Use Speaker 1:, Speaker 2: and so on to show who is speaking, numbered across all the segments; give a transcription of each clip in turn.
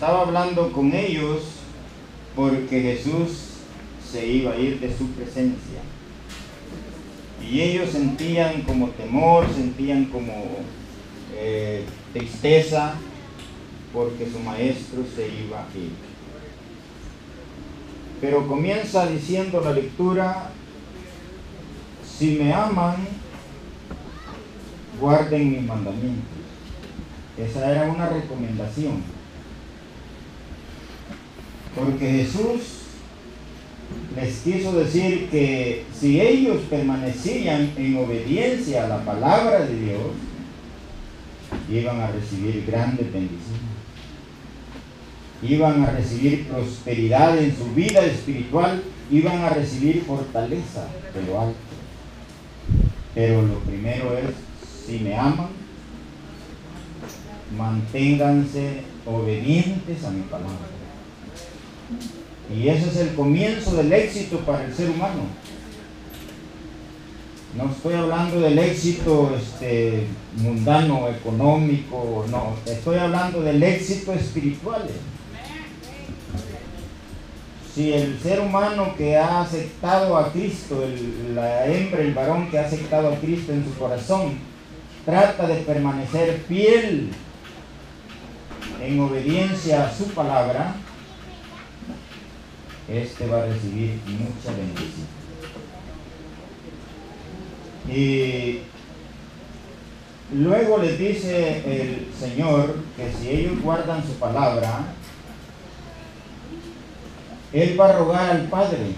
Speaker 1: estaba hablando con ellos porque Jesús se iba a ir de su presencia. Y ellos sentían como temor, sentían como tristeza, porque su maestro se iba a ir. Pero comienza diciendo la lectura: si me aman, guarden mis mandamientos. Esa era una recomendación. Porque Jesús les quiso decir que si ellos permanecían en obediencia a la palabra de Dios, iban a recibir grandes bendiciones. Iban a recibir prosperidad en su vida espiritual, iban a recibir fortaleza de lo alto. Pero lo primero es: si me aman, manténganse obedientes a mi palabra. Y ese es el comienzo del éxito para el ser humano. No estoy hablando del éxito mundano, económico, no, estoy hablando del éxito espiritual. Si el ser humano que ha aceptado a Cristo, la hembra, el varón que ha aceptado a Cristo en su corazón, trata de permanecer fiel en obediencia a su palabra, va a recibir mucha bendición. Y luego les dice el Señor que si ellos guardan su palabra, Él va a rogar al Padre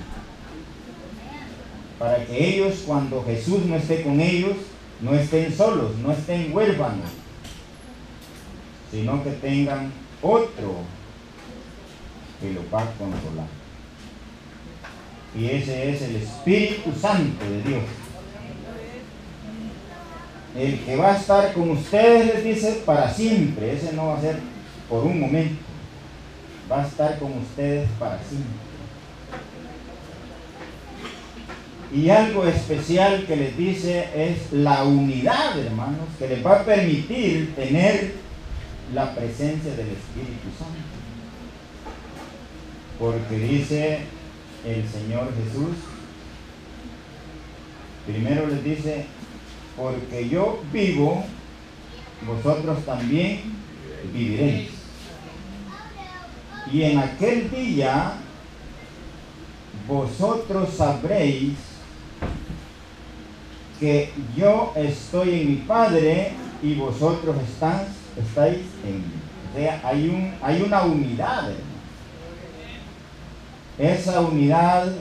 Speaker 1: para que ellos, cuando Jesús no esté con ellos, no estén solos, no estén huérfanos, sino que tengan otro que los va a consolar. Y ese es el Espíritu Santo de Dios. El que va a estar con ustedes, les dice, para siempre. Ese no va a ser por un momento. Va a estar con ustedes para siempre. Y algo especial que les dice es la unidad, hermanos, que les va a permitir tener la presencia del Espíritu Santo. Porque dice el Señor Jesús, primero les dice: porque yo vivo, vosotros también viviréis. Y en aquel día vosotros sabréis que yo estoy en mi Padre y vosotros estáis en mí. O sea, hay una unidad, hermano. Esa unidad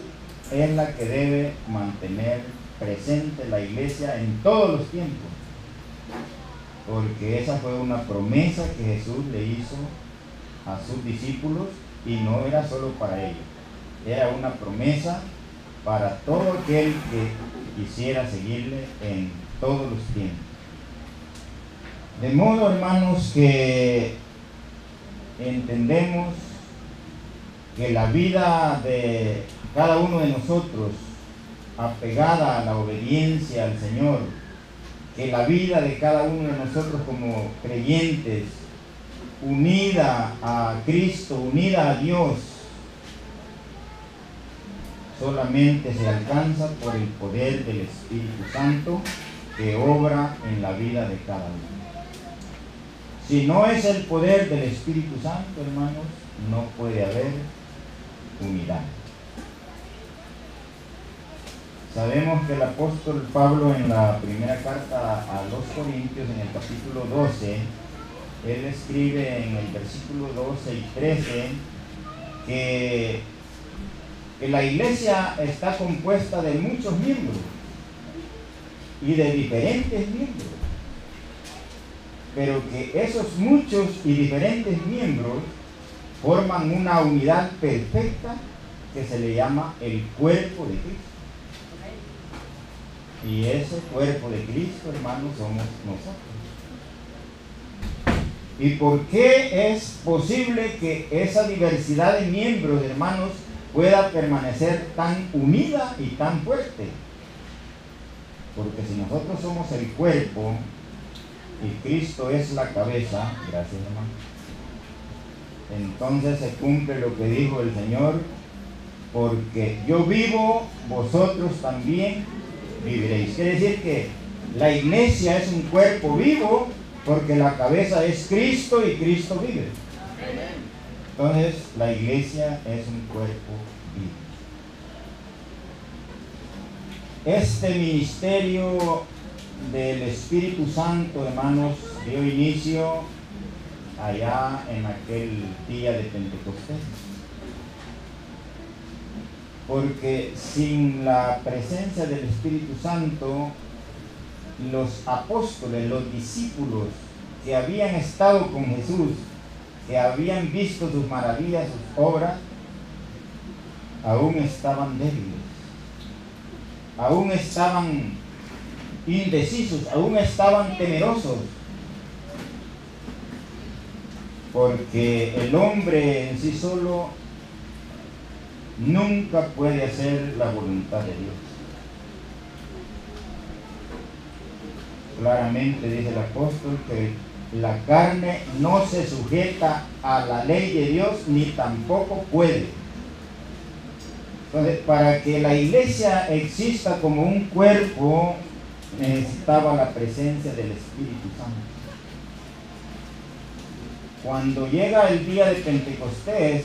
Speaker 1: es la que debe mantener presente la iglesia en todos los tiempos, porque esa fue una promesa que Jesús le hizo a sus discípulos, y no era solo para ellos, era una promesa para todo aquel que quisiera seguirle en todos los tiempos. De modo, hermanos, que entendemos que la vida de cada uno de nosotros, apegada a la obediencia al Señor, que la vida de cada uno de nosotros como creyentes, unida a Cristo, unida a Dios, solamente se alcanza por el poder del Espíritu Santo que obra en la vida de cada uno. Si no es el poder del Espíritu Santo, hermanos, no puede haber unidad. Sabemos que el apóstol Pablo, en la primera carta a los Corintios, en el capítulo 12, él escribe en el versículo 12 y 13 que la iglesia está compuesta de muchos miembros y de diferentes miembros, pero que esos muchos y diferentes miembros forman una unidad perfecta que se le llama el cuerpo de Cristo. Y ese cuerpo de Cristo, hermanos, somos nosotros. ¿Y por qué es posible que esa diversidad de miembros, hermanos, pueda permanecer tan unida y tan fuerte? Porque si nosotros somos el cuerpo y Cristo es la cabeza, gracias, hermano, entonces se cumple lo que dijo el Señor: porque yo vivo, vosotros también viviréis. Quiere decir que la iglesia es un cuerpo vivo, porque la cabeza es Cristo y Cristo vive. Entonces la iglesia es un cuerpo vivo. Este ministerio del Espíritu Santo, hermanos, dio inicio allá en aquel día de Pentecostés. Porque sin la presencia del Espíritu Santo, los apóstoles, los discípulos que habían estado con Jesús, que habían visto sus maravillas, sus obras, aún estaban débiles, aún estaban indecisos, aún estaban temerosos, porque el hombre en sí solo nunca puede hacer la voluntad de Dios. Claramente dice el apóstol que la carne no se sujeta a la ley de Dios, ni tampoco puede. Entonces, para que la iglesia exista como un cuerpo, necesitaba la presencia del Espíritu Santo. Cuando llega el día de Pentecostés,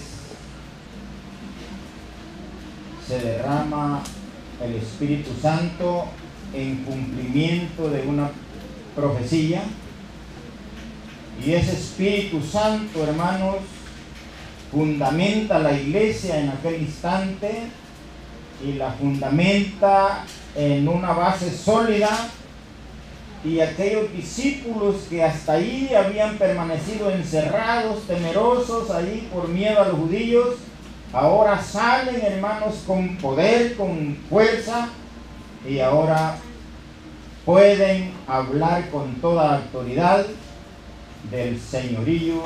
Speaker 1: se derrama el Espíritu Santo en cumplimiento de una profecía, y ese Espíritu Santo, hermanos, fundamenta la iglesia en aquel instante, y la fundamenta en una base sólida, y aquellos discípulos que hasta ahí habían permanecido encerrados, temerosos ahí por miedo a los judíos, ahora salen, hermanos, con poder, con fuerza, y ahora pueden hablar con toda autoridad del señorío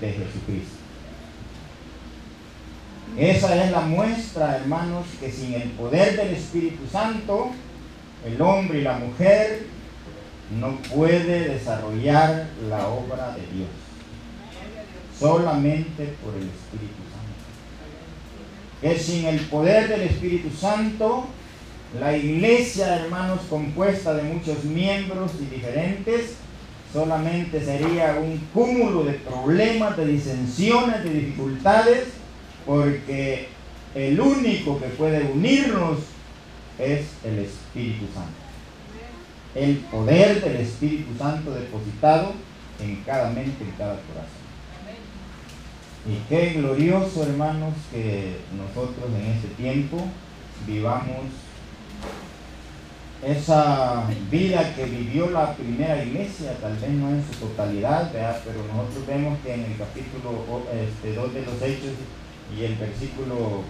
Speaker 1: de Jesucristo. Esa es la muestra, hermanos, que sin el poder del Espíritu Santo, el hombre y la mujer no puede desarrollar la obra de Dios. Solamente por el Espíritu Santo. Que sin el poder del Espíritu Santo, la iglesia, hermanos, compuesta de muchos miembros y diferentes, solamente sería un cúmulo de problemas, de disensiones, de dificultades, porque el único que puede unirnos es el Espíritu Santo. El poder del Espíritu Santo depositado en cada mente, en cada corazón. Y qué glorioso, hermanos, que nosotros en este tiempo vivamos esa vida que vivió la primera iglesia, tal vez no en su totalidad, ¿verdad? Pero nosotros vemos que en el capítulo 2 de los Hechos y el versículo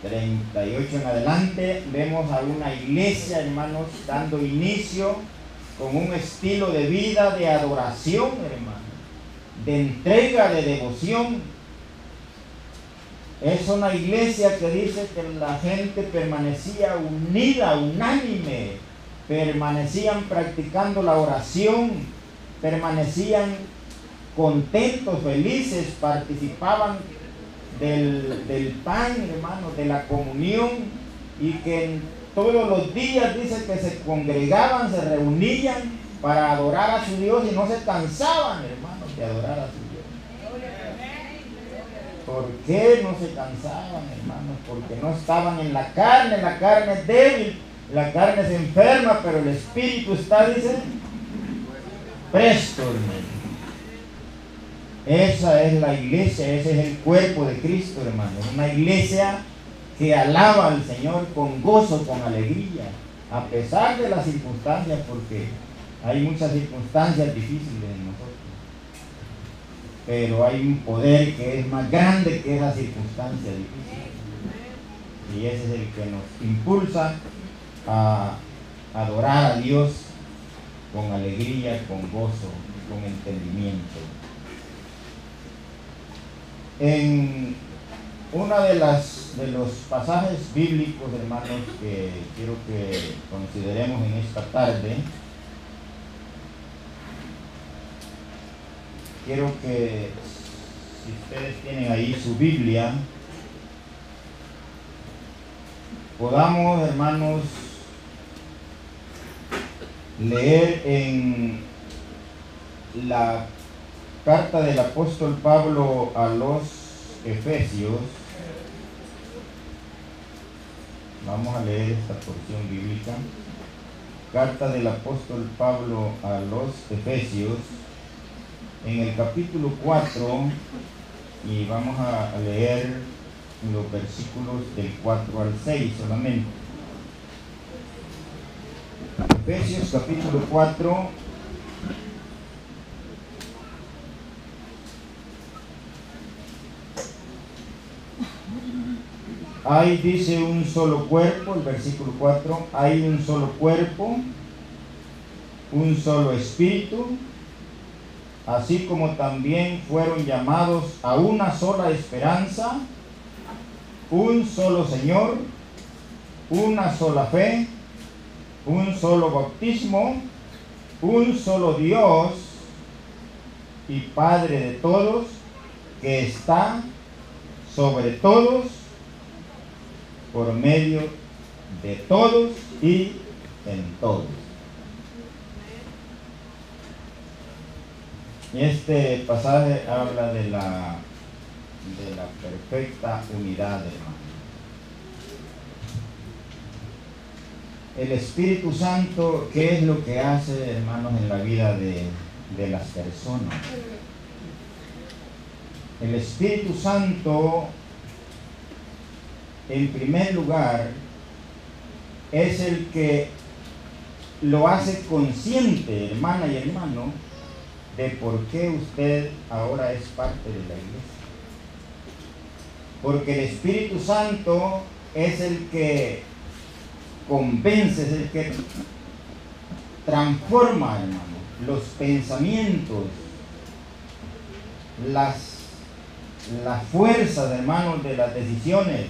Speaker 1: 38 en adelante, vemos a una iglesia, hermanos, dando inicio con un estilo de vida de adoración, hermanos, de entrega, de devoción. Es una iglesia que dice que la gente permanecía unida, unánime, permanecían practicando la oración, permanecían contentos, felices, participaban del pan, hermanos, de la comunión, y que todos los días dice que se congregaban, se reunían para adorar a su Dios, y no se cansaban, hermanos, de adorar a su Dios. ¿Por qué no se cansaban, hermanos? Porque no estaban en la carne es débil, la carne se enferma, pero el Espíritu está, dice, presto, hermano. Esa es la iglesia, ese es el cuerpo de Cristo, hermanos. Una iglesia que alaba al Señor con gozo, con alegría, a pesar de las circunstancias, porque hay muchas circunstancias difíciles en nosotros. Pero hay un poder que es más grande que esa circunstancia difícil. Y ese es el que nos impulsa a adorar a Dios con alegría, con gozo, con entendimiento. En uno de los pasajes bíblicos, hermanos, que quiero que consideremos en esta tarde, quiero que si ustedes tienen ahí su Biblia, podamos, hermanos, leer en la carta del apóstol Pablo a los Efesios. Vamos a leer esta porción bíblica. Carta del apóstol Pablo a los Efesios, en el capítulo 4, y vamos a leer los versículos del 4 al 6 solamente. Efesios capítulo 4, hay, dice, un solo cuerpo, el versículo 4, hay un solo cuerpo, un solo espíritu, así como también fueron llamados a una sola esperanza, un solo Señor, una sola fe, un solo bautismo, un solo Dios y Padre de todos, que está sobre todos, por medio de todos y en todos. Y este pasaje habla de la perfecta unidad, hermano. El Espíritu Santo, ¿qué es lo que hace, hermanos, en la vida de las personas? El Espíritu Santo, en primer lugar, es el que lo hace consciente, hermana y hermano, de por qué usted ahora es parte de la iglesia. Porque el Espíritu Santo es el que convence, es el que transforma, hermano, los pensamientos, las fuerzas, hermanos, de las decisiones